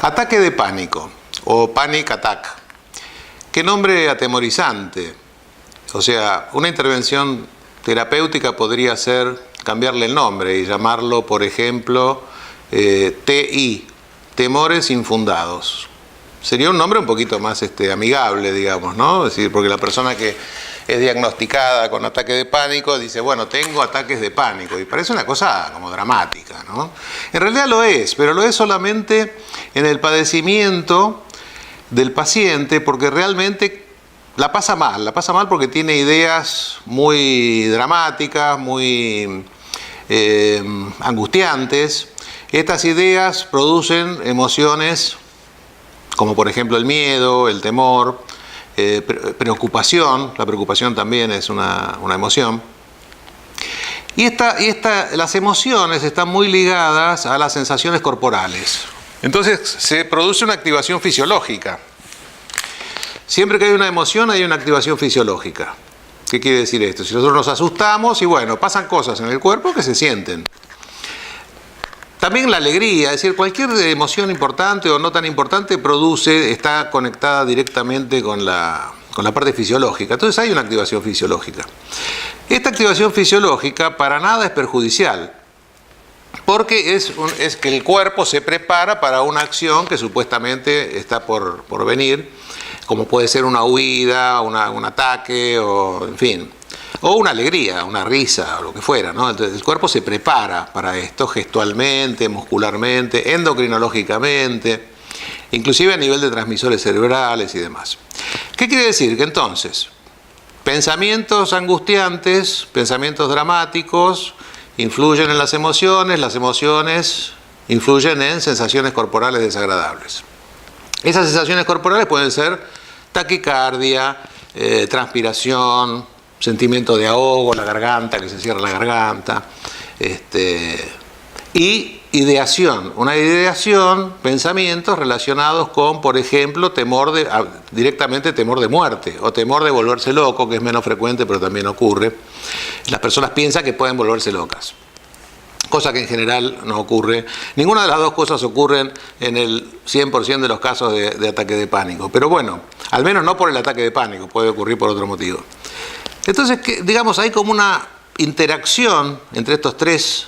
Ataque de pánico o panic attack. Qué nombre atemorizante. O sea, una intervención terapéutica podría ser cambiarle el nombre y llamarlo, por ejemplo, TI, temores infundados. Sería un nombre un poquito más amigable, digamos, ¿no? Es decir, porque la persona que es diagnosticada con ataque de pánico dice, bueno, tengo ataques de pánico, y parece una cosa como dramática, ¿no? En realidad lo es, pero lo es solamente en el padecimiento del paciente, porque realmente la pasa mal porque tiene ideas muy dramáticas, muy angustiantes. Estas ideas producen emociones como por ejemplo el miedo, el temor, preocupación. La preocupación también es una emoción. Y las emociones están muy ligadas a las sensaciones corporales. Entonces se produce una activación fisiológica. Siempre que hay una emoción hay una activación fisiológica. ¿Qué quiere decir esto? Si nosotros nos asustamos y bueno, pasan cosas en el cuerpo que se sienten. También la alegría, es decir, cualquier emoción importante o no tan importante está conectada directamente con la parte fisiológica. Entonces hay una activación fisiológica. Esta activación fisiológica para nada es perjudicial, porque es que el cuerpo se prepara para una acción que supuestamente está por venir, como puede ser una huida, un ataque, o en fin, o una alegría, una risa, o lo que fuera, ¿no? Entonces el cuerpo se prepara para esto gestualmente, muscularmente, endocrinológicamente, inclusive a nivel de transmisores cerebrales y demás. ¿Qué quiere decir? Que entonces, pensamientos angustiantes, pensamientos dramáticos, influyen en las emociones influyen en sensaciones corporales desagradables. Esas sensaciones corporales pueden ser taquicardia, transpiración, sentimiento de ahogo, la garganta, que se cierra la garganta, y ideación. Una ideación, pensamientos relacionados con, por ejemplo, directamente temor de muerte o temor de volverse loco, que es menos frecuente pero también ocurre. Las personas piensan que pueden volverse locas, cosa que en general no ocurre. Ninguna de las dos cosas ocurren en el 100% de los casos de ataque de pánico. Pero bueno, al menos no por el ataque de pánico, puede ocurrir por otro motivo. Entonces, digamos, hay como una interacción entre estas tres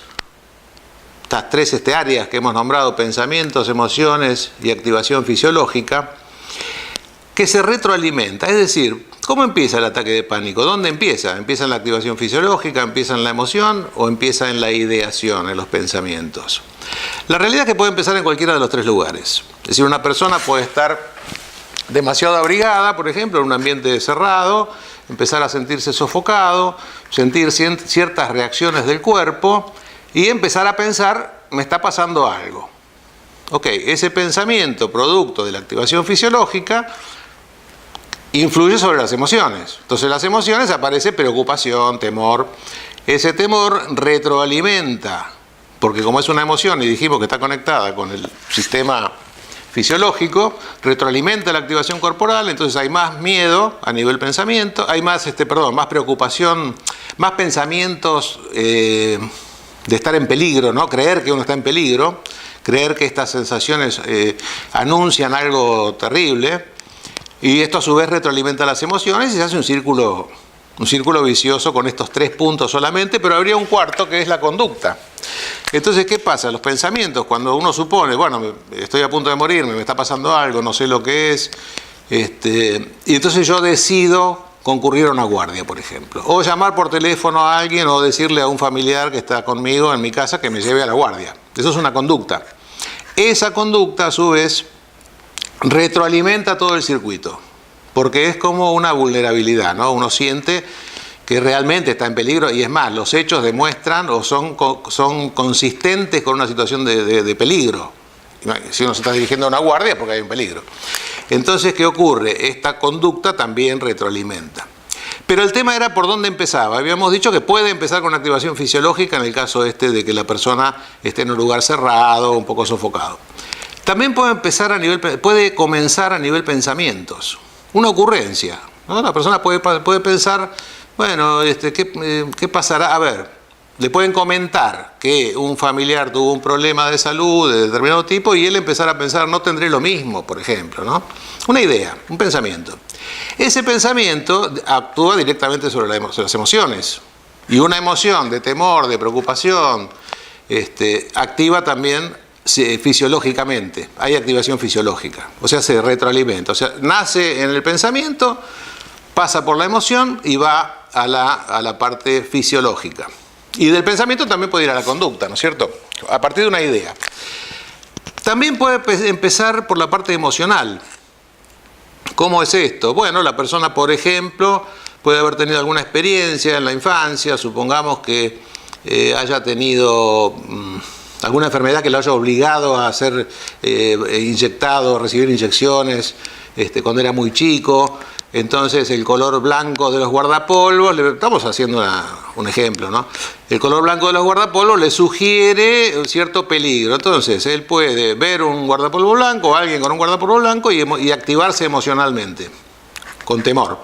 áreas que hemos nombrado, pensamientos, emociones y activación fisiológica, que se retroalimenta. Es decir, ¿cómo empieza el ataque de pánico? ¿Dónde empieza? ¿Empieza en la activación fisiológica? ¿Empieza en la emoción? ¿O empieza en la ideación, en los pensamientos? La realidad es que puede empezar en cualquiera de los tres lugares. Es decir, una persona puede estar demasiado abrigada, por ejemplo, en un ambiente cerrado, empezar a sentirse sofocado, sentir ciertas reacciones del cuerpo y empezar a pensar, me está pasando algo. Ok, ese pensamiento, producto de la activación fisiológica, influye sobre las emociones. Entonces, en las emociones aparece preocupación, temor. Ese temor retroalimenta, porque como es una emoción y dijimos que está conectada con el sistema fisiológico, retroalimenta la activación corporal, entonces hay más miedo a nivel pensamiento, hay más preocupación, más pensamientos de estar en peligro, ¿no? Creer que uno está en peligro, creer que estas sensaciones anuncian algo terrible, y esto a su vez retroalimenta las emociones y se hace un círculo vicioso con estos tres puntos solamente, pero habría un cuarto que es la conducta. Entonces, ¿qué pasa? Los pensamientos, cuando uno supone, bueno, estoy a punto de morirme, me está pasando algo, no sé lo que es, y entonces yo decido concurrir a una guardia, por ejemplo, o llamar por teléfono a alguien o decirle a un familiar que está conmigo en mi casa que me lleve a la guardia. Eso es una conducta. Esa conducta, a su vez, retroalimenta todo el circuito, porque es como una vulnerabilidad, ¿no? Uno siente que realmente está en peligro, y es más, los hechos demuestran o son consistentes con una situación de peligro. Si uno se está dirigiendo a una guardia es porque hay un peligro. Entonces, ¿qué ocurre? Esta conducta también retroalimenta. Pero el tema era por dónde empezaba. Habíamos dicho que puede empezar con activación fisiológica en el caso de que la persona esté en un lugar cerrado, un poco sofocado. También puede comenzar a nivel pensamientos. Una ocurrencia, ¿no? La persona puede pensar, bueno, ¿qué pasará? A ver, le pueden comentar que un familiar tuvo un problema de salud de determinado tipo y él empezar a pensar, no tendré lo mismo, por ejemplo, ¿no? Una idea, un pensamiento. Ese pensamiento actúa directamente sobre las emociones. Y una emoción de temor, de preocupación, activa también fisiológicamente. Hay activación fisiológica, o sea, se retroalimenta. O sea, nace en el pensamiento, pasa por la emoción y va a la parte fisiológica. Y del pensamiento también puede ir a la conducta, ¿no es cierto? A partir de una idea. También puede empezar por la parte emocional. ¿Cómo es esto? Bueno, la persona, por ejemplo, puede haber tenido alguna experiencia en la infancia, supongamos que haya tenido alguna enfermedad que lo haya obligado a ser inyectado, recibir inyecciones cuando era muy chico. Entonces el color blanco de los guardapolvos, estamos haciendo un ejemplo, ¿no? El color blanco de los guardapolvos le sugiere cierto peligro. Entonces él puede ver un guardapolvo blanco o alguien con un guardapolvo blanco y activarse emocionalmente, con temor.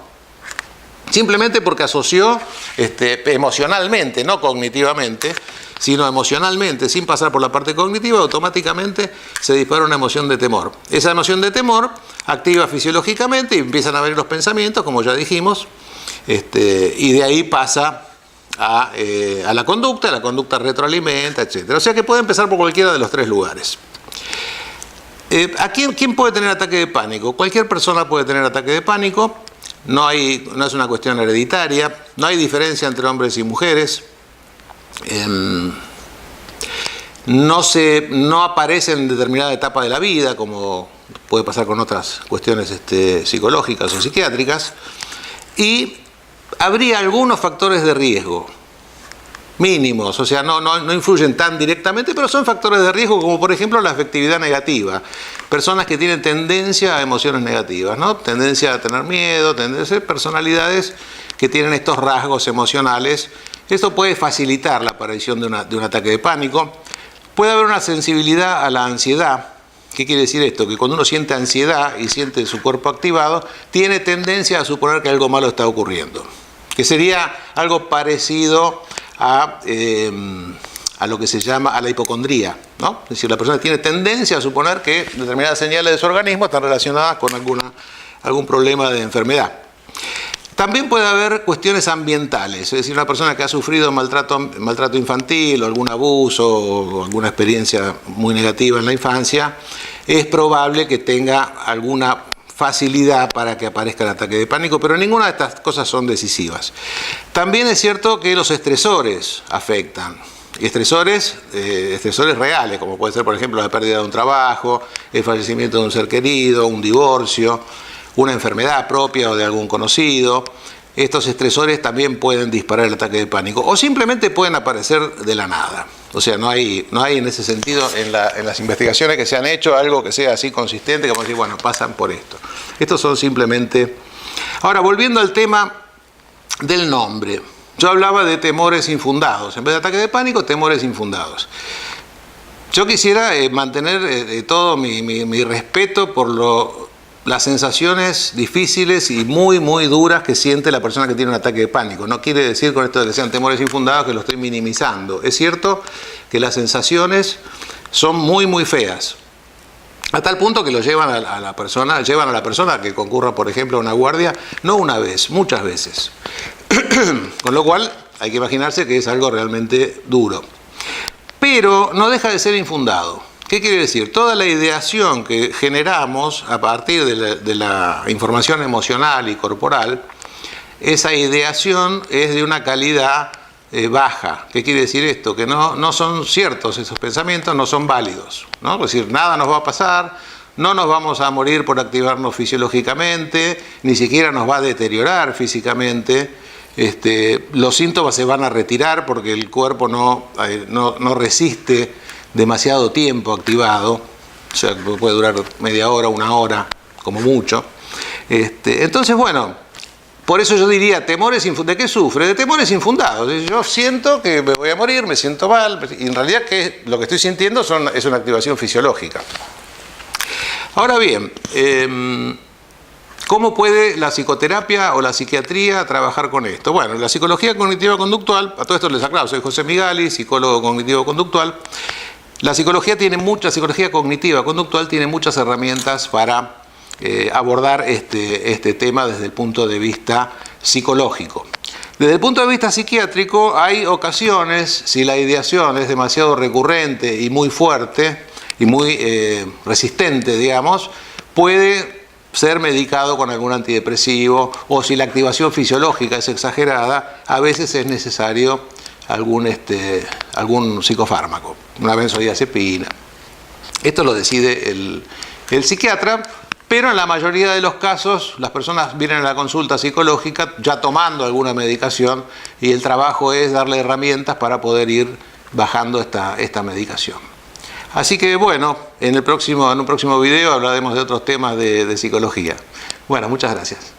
Simplemente porque asoció emocionalmente, no cognitivamente, sino emocionalmente, sin pasar por la parte cognitiva, automáticamente se dispara una emoción de temor. Esa emoción de temor activa fisiológicamente y empiezan a venir los pensamientos, como ya dijimos, y de ahí pasa a la conducta retroalimenta, etc. O sea que puede empezar por cualquiera de los tres lugares. ¿Quién puede tener ataque de pánico? Cualquier persona puede tener ataque de pánico, no es una cuestión hereditaria, no hay diferencia entre hombres y mujeres. No aparece en determinada etapa de la vida, como puede pasar con otras cuestiones psicológicas o psiquiátricas, y habría algunos factores de riesgo mínimos, o sea, no influyen tan directamente, pero son factores de riesgo, como por ejemplo la afectividad negativa. Personas que tienen tendencia a emociones negativas, ¿no? Tendencia a tener miedo, personalidades que tienen estos rasgos emocionales. Esto puede facilitar la aparición de un ataque de pánico. Puede haber una sensibilidad a la ansiedad. ¿Qué quiere decir esto? Que cuando uno siente ansiedad y siente su cuerpo activado, tiene tendencia a suponer que algo malo está ocurriendo. Que sería algo parecido a lo que se llama a la hipocondría, ¿no? Es decir, la persona tiene tendencia a suponer que determinadas señales de su organismo están relacionadas con algún problema de enfermedad. También puede haber cuestiones ambientales, es decir, una persona que ha sufrido maltrato infantil o algún abuso o alguna experiencia muy negativa en la infancia, es probable que tenga alguna facilidad para que aparezca el ataque de pánico, pero ninguna de estas cosas son decisivas. También es cierto que los estresores afectan. Estresores reales, como puede ser, por ejemplo, la pérdida de un trabajo, el fallecimiento de un ser querido, un divorcio, una enfermedad propia o de algún conocido. Estos estresores también pueden disparar el ataque de pánico o simplemente pueden aparecer de la nada. O sea, no hay en ese sentido en las investigaciones que se han hecho algo que sea así consistente como decir, bueno, pasan por esto. Estos son simplemente... Ahora, volviendo al tema del nombre. Yo hablaba de temores infundados. En vez de ataque de pánico, temores infundados. Yo quisiera mantener todo mi respeto por las sensaciones difíciles y muy, muy duras que siente la persona que tiene un ataque de pánico. No quiere decir con esto de que sean temores infundados que lo estoy minimizando. Es cierto que las sensaciones son muy, muy feas. A tal punto que lo llevan a la persona a que concurra, por ejemplo, a una guardia, no una vez, muchas veces. Con lo cual hay que imaginarse que es algo realmente duro. Pero no deja de ser infundado. ¿Qué quiere decir? Toda la ideación que generamos a partir de la información emocional y corporal, esa ideación es de una calidad baja. ¿Qué quiere decir esto? Que no son ciertos esos pensamientos, no son válidos, ¿no? Es decir, nada nos va a pasar, no nos vamos a morir por activarnos fisiológicamente, ni siquiera nos va a deteriorar físicamente. Los síntomas se van a retirar porque el cuerpo no resiste demasiado tiempo activado, o sea, puede durar media hora, una hora, como mucho. Entonces, bueno, por eso yo diría, temores infundados. ¿De qué sufre? De temores infundados. Yo siento que me voy a morir, me siento mal, y en realidad lo que estoy sintiendo es una activación fisiológica. Ahora bien, ¿Cómo puede la psicoterapia o la psiquiatría trabajar con esto? Bueno, la psicología cognitivo-conductual, a todo esto les aclaro, soy José Migali, psicólogo cognitivo-conductual. La psicología cognitiva-conductual tiene muchas herramientas para abordar este tema desde el punto de vista psicológico. Desde el punto de vista psiquiátrico, hay ocasiones, si la ideación es demasiado recurrente y muy fuerte y muy resistente, digamos, puede ser medicado con algún antidepresivo, o si la activación fisiológica es exagerada, a veces es necesario algún psicofármaco, una benzodiazepina. Esto lo decide el psiquiatra, pero en la mayoría de los casos las personas vienen a la consulta psicológica ya tomando alguna medicación, y el trabajo es darle herramientas para poder ir bajando esta medicación. Así que bueno, en un próximo video hablaremos de otros temas de psicología. Bueno, muchas gracias.